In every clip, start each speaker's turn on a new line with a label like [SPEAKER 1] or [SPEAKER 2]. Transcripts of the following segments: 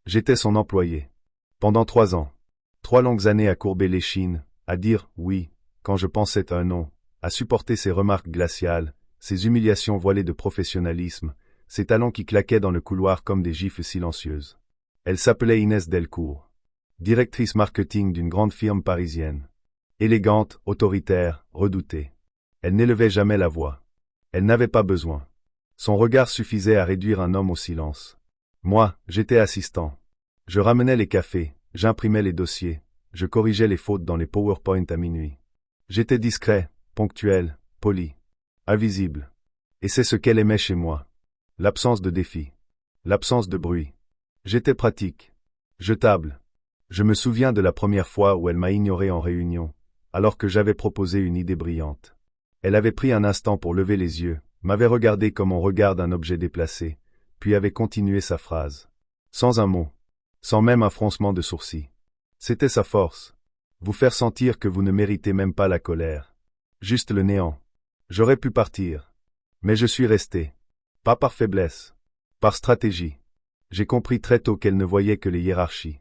[SPEAKER 1] J'étais son employé. Pendant 3 ans. 3 longues années à courber l'échine, à dire « oui » quand je pensais un non, à supporter ses remarques glaciales, ses humiliations voilées de professionnalisme, ses talons qui claquaient dans le couloir comme des gifles silencieuses. Elle s'appelait Inès Delcourt. Directrice marketing d'une grande firme parisienne. Élégante, autoritaire, redoutée. Elle n'élevait jamais la voix. Elle n'avait pas besoin. Son regard suffisait à réduire un homme au silence. Moi, j'étais assistant. Je ramenais les cafés, j'imprimais les dossiers, je corrigeais les fautes dans les PowerPoint à minuit. J'étais discret, ponctuel, poli, invisible. Et c'est ce qu'elle aimait chez moi. L'absence de défi. L'absence de bruit. J'étais pratique. Jetable. Je me souviens de la première fois où elle m'a ignoré en réunion, alors que j'avais proposé une idée brillante. Elle avait pris un instant pour lever les yeux, m'avait regardé comme on regarde un objet déplacé, puis avait continué sa phrase. Sans un mot. Sans même un froncement de sourcils. C'était sa force. Vous faire sentir que vous ne méritez même pas la colère. Juste le néant. J'aurais pu partir. Mais je suis resté. Pas par faiblesse. Par stratégie. J'ai compris très tôt qu'elle ne voyait que les hiérarchies.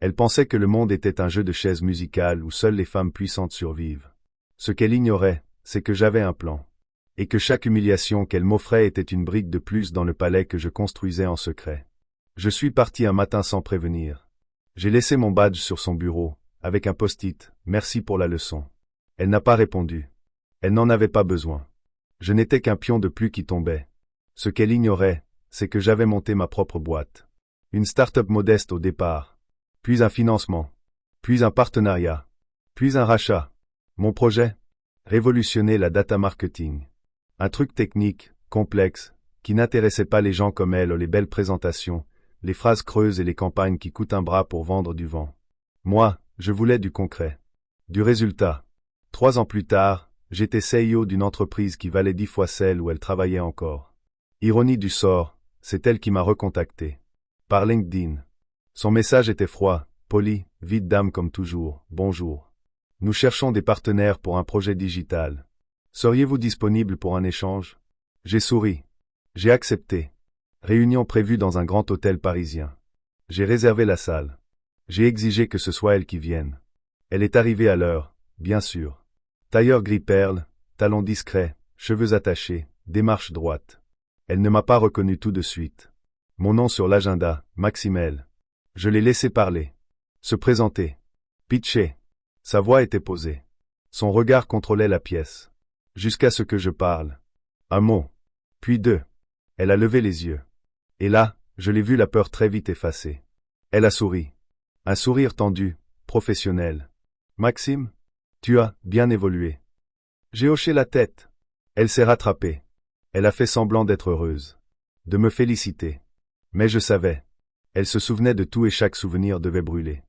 [SPEAKER 1] Elle pensait que le monde était un jeu de chaises musicales où seules les femmes puissantes survivent. Ce qu'elle ignorait, c'est que j'avais un plan. Et que chaque humiliation qu'elle m'offrait était une brique de plus dans le palais que je construisais en secret. Je suis parti un matin sans prévenir. J'ai laissé mon badge sur son bureau, avec un post-it, merci pour la leçon. Elle n'a pas répondu. Elle n'en avait pas besoin. Je n'étais qu'un pion de plus qui tombait. Ce qu'elle ignorait, c'est que j'avais monté ma propre boîte. Une start-up modeste au départ. Puis un financement. Puis un partenariat. Puis un rachat. Mon projet? Révolutionner la data marketing. Un truc technique, complexe, qui n'intéressait pas les gens comme elle, les belles présentations, les phrases creuses et les campagnes qui coûtent un bras pour vendre du vent. Moi, je voulais du concret. Du résultat. 3 ans plus tard, j'étais CEO d'une entreprise qui valait 10 fois celle où elle travaillait encore. Ironie du sort, c'est elle qui m'a recontacté. Par LinkedIn. Son message était froid, poli, vide d'âme comme toujours, bonjour. Nous cherchons des partenaires pour un projet digital. Seriez-vous disponible pour un échange? J'ai souri. J'ai accepté. Réunion prévue dans un grand hôtel parisien. J'ai réservé la salle. J'ai exigé que ce soit elle qui vienne. Elle est arrivée à l'heure, bien sûr. Tailleur gris perle, talons discrets, cheveux attachés, démarche droite. Elle ne m'a pas reconnu tout de suite. Mon nom sur l'agenda, Maximel. Je l'ai laissé parler. Se présenter. Pitcher. Sa voix était posée. Son regard contrôlait la pièce. Jusqu'à ce que je parle. Un mot. Puis 2. Elle a levé les yeux. Et là, je l'ai vu la peur très vite effacée. Elle a souri. Un sourire tendu, professionnel. Maxime? Tu as bien évolué. J'ai hoché la tête. Elle s'est rattrapée. Elle a fait semblant d'être heureuse. De me féliciter. Mais je savais. Elle se souvenait de tout et chaque souvenir devait brûler.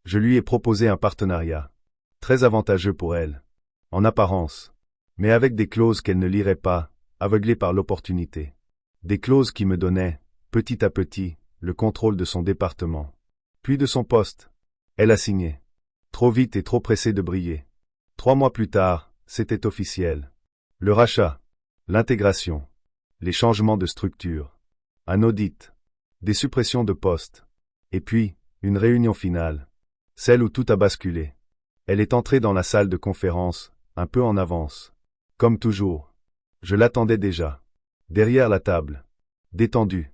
[SPEAKER 1] Je lui ai proposé un partenariat. Très avantageux pour elle. En apparence. Mais avec des clauses qu'elle ne lirait pas, aveuglée par l'opportunité. Des clauses qui me donnaient, petit à petit, le contrôle de son département. Puis de son poste. Elle a signé. Trop vite et trop pressée de briller. 3 mois plus tard, c'était officiel. Le rachat. L'intégration. Les changements de structure. Un audit. Des suppressions de postes. Et puis, une réunion finale. Celle où tout a basculé. Elle est entrée dans la salle de conférence, un peu en avance. Comme toujours. Je l'attendais déjà. Derrière la table. Détendue.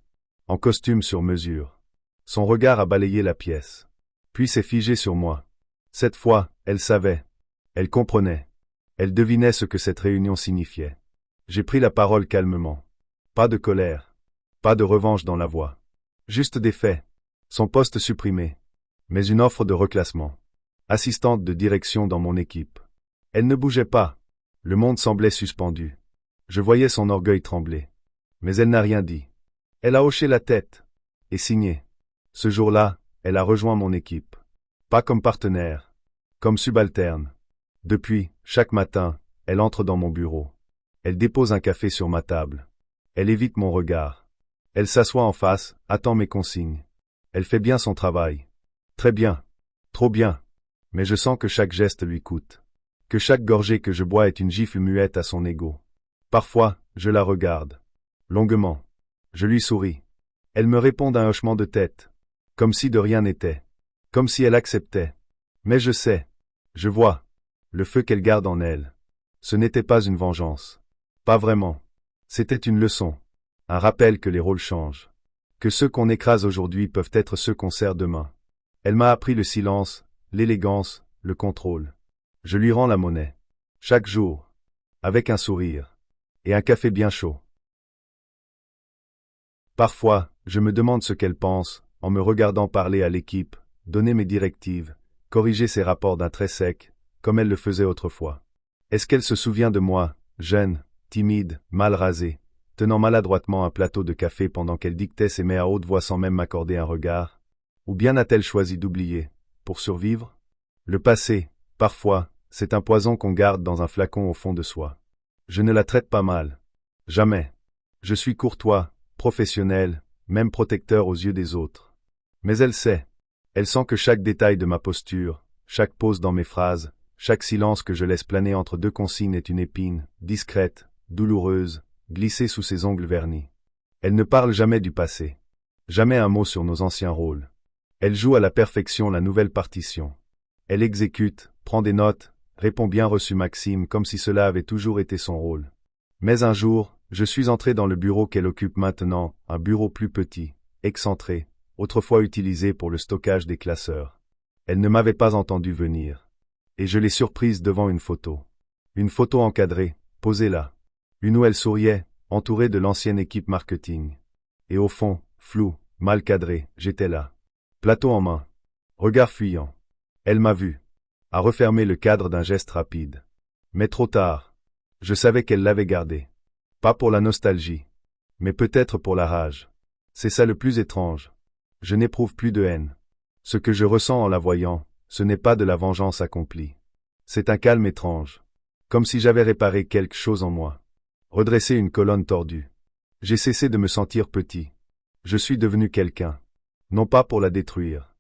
[SPEAKER 1] En costume sur mesure. Son regard a balayé la pièce. Puis s'est figé sur moi. Cette fois, elle savait. Elle comprenait. Elle devinait ce que cette réunion signifiait. J'ai pris la parole calmement. Pas de colère. Pas de revanche dans la voix. Juste des faits. Son poste supprimé. Mais une offre de reclassement. Assistante de direction dans mon équipe. Elle ne bougeait pas. Le monde semblait suspendu. Je voyais son orgueil trembler. Mais elle n'a rien dit. Elle a hoché la tête. Et signé. Ce jour-là, elle a rejoint mon équipe. Pas comme partenaire. Comme subalterne. Depuis, chaque matin, elle entre dans mon bureau. Elle dépose un café sur ma table. Elle évite mon regard. Elle s'assoit en face, attend mes consignes. Elle fait bien son travail. Très bien. Trop bien. Mais je sens que chaque geste lui coûte. Que chaque gorgée que je bois est une gifle muette à son ego. Parfois, je la regarde. Longuement. Je lui souris. Elle me répond d'un hochement de tête. Comme si de rien n'était. Comme si elle acceptait. Mais je sais. Je vois. Le feu qu'elle garde en elle. Ce n'était pas une vengeance. Pas vraiment. C'était une leçon. Un rappel que les rôles changent. Que ceux qu'on écrase aujourd'hui peuvent être ceux qu'on sert demain. Elle m'a appris le silence, l'élégance, le contrôle. Je lui rends la monnaie. Chaque jour. Avec un sourire. Et un café bien chaud. Parfois, je me demande ce qu'elle pense, en me regardant parler à l'équipe, donner mes directives, corriger ses rapports d'un trait sec, comme elle le faisait autrefois. Est-ce qu'elle se souvient de moi, jeune, timide, mal rasé, tenant maladroitement un plateau de café pendant qu'elle dictait ses mets à haute voix sans même m'accorder un regard? Ou bien a-t-elle choisi d'oublier, pour survivre? Le passé, parfois, c'est un poison qu'on garde dans un flacon au fond de soi. Je ne la traite pas mal. Jamais. Je suis courtois, professionnel, même protecteur aux yeux des autres. Mais elle sait. Elle sent que chaque détail de ma posture, chaque pause dans mes phrases, chaque silence que je laisse planer entre deux consignes est une épine, discrète, douloureuse, glissée sous ses ongles vernis. Elle ne parle jamais du passé. Jamais un mot sur nos anciens rôles. Elle joue à la perfection la nouvelle partition. Elle exécute, prend des notes, répond bien reçu Maxime comme si cela avait toujours été son rôle. Mais un jour, je suis entré dans le bureau qu'elle occupe maintenant, un bureau plus petit, excentré, autrefois utilisé pour le stockage des classeurs. Elle ne m'avait pas entendu venir. Et je l'ai surprise devant une photo. Une photo encadrée, posée là. Une où elle souriait, entourée de l'ancienne équipe marketing. Et au fond, flou, mal cadré, j'étais là. Plateau en main. Regard fuyant. Elle m'a vu. A refermé le cadre d'un geste rapide. Mais trop tard. Je savais qu'elle l'avait gardé. Pas pour la nostalgie. Mais peut-être pour la rage. C'est ça le plus étrange. Je n'éprouve plus de haine. Ce que je ressens en la voyant, ce n'est pas de la vengeance accomplie. C'est un calme étrange. Comme si j'avais réparé quelque chose en moi. Redressé une colonne tordue. J'ai cessé de me sentir petit. Je suis devenu quelqu'un. Non pas pour la détruire,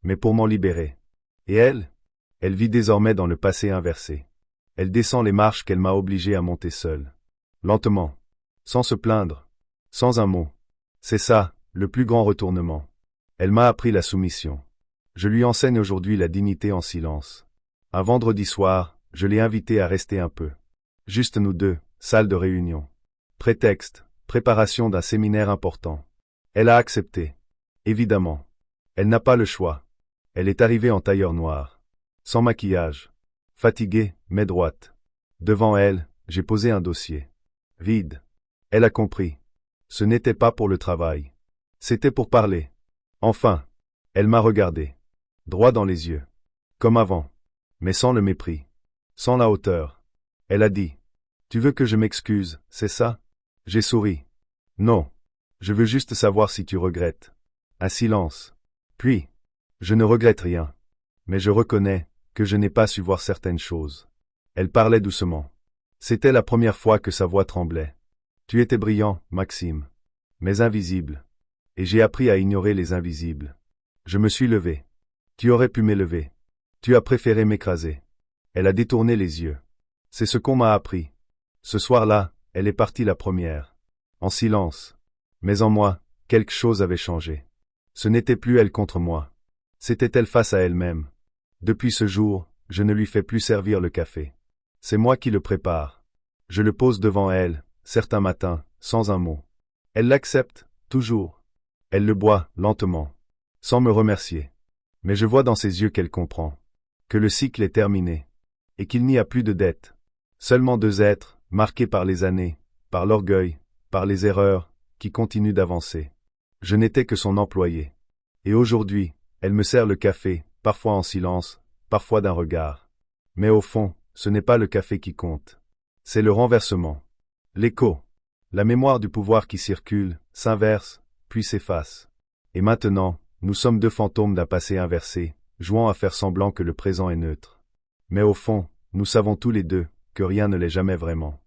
[SPEAKER 1] mais pour m'en libérer. Et elle? Elle vit désormais dans le passé inversé. Elle descend les marches qu'elle m'a obligé à monter seule. Lentement. Sans se plaindre. Sans un mot. C'est ça, le plus grand retournement. Elle m'a appris la soumission. Je lui enseigne aujourd'hui la dignité en silence. Un vendredi soir, je l'ai invitée à rester un peu. Juste nous deux, salle de réunion. Prétexte, préparation d'un séminaire important. Elle a accepté. Évidemment. Elle n'a pas le choix. Elle est arrivée en tailleur noir. Sans maquillage. Fatiguée, mais droite. Devant elle, j'ai posé un dossier. Vide. Elle a compris. Ce n'était pas pour le travail. C'était pour parler. Enfin. Elle m'a regardé. Droit dans les yeux. Comme avant. Mais sans le mépris. Sans la hauteur. Elle a dit. Tu veux que je m'excuse, c'est ça? J'ai souri. Non. Je veux juste savoir si tu regrettes. Un silence. Puis. Je ne regrette rien. Mais je reconnais que je n'ai pas su voir certaines choses. Elle parlait doucement. C'était la première fois que sa voix tremblait. Tu étais brillant, Maxime. Mais invisible. Et j'ai appris à ignorer les invisibles. Je me suis levé. Tu aurais pu m'élever. Tu as préféré m'écraser. Elle a détourné les yeux. C'est ce qu'on m'a appris. Ce soir-là, elle est partie la première. En silence. Mais en moi, quelque chose avait changé. Ce n'était plus elle contre moi. C'était elle face à elle-même. Depuis ce jour, je ne lui fais plus servir le café. C'est moi qui le prépare. Je le pose devant elle, certains matins, sans un mot. Elle l'accepte, toujours. Elle le boit, lentement. Sans me remercier. Mais je vois dans ses yeux qu'elle comprend. Que le cycle est terminé. Et qu'il n'y a plus de dette. Seulement deux êtres, marqués par les années, par l'orgueil, par les erreurs, qui continuent d'avancer. Je n'étais que son employé. Et aujourd'hui, elle me sert le café, parfois en silence, parfois d'un regard. Mais au fond, ce n'est pas le café qui compte. C'est le renversement. L'écho. La mémoire du pouvoir qui circule, s'inverse, puis s'efface. Et maintenant, nous sommes deux fantômes d'un passé inversé, jouant à faire semblant que le présent est neutre. Mais au fond, nous savons tous les deux que rien ne l'est jamais vraiment.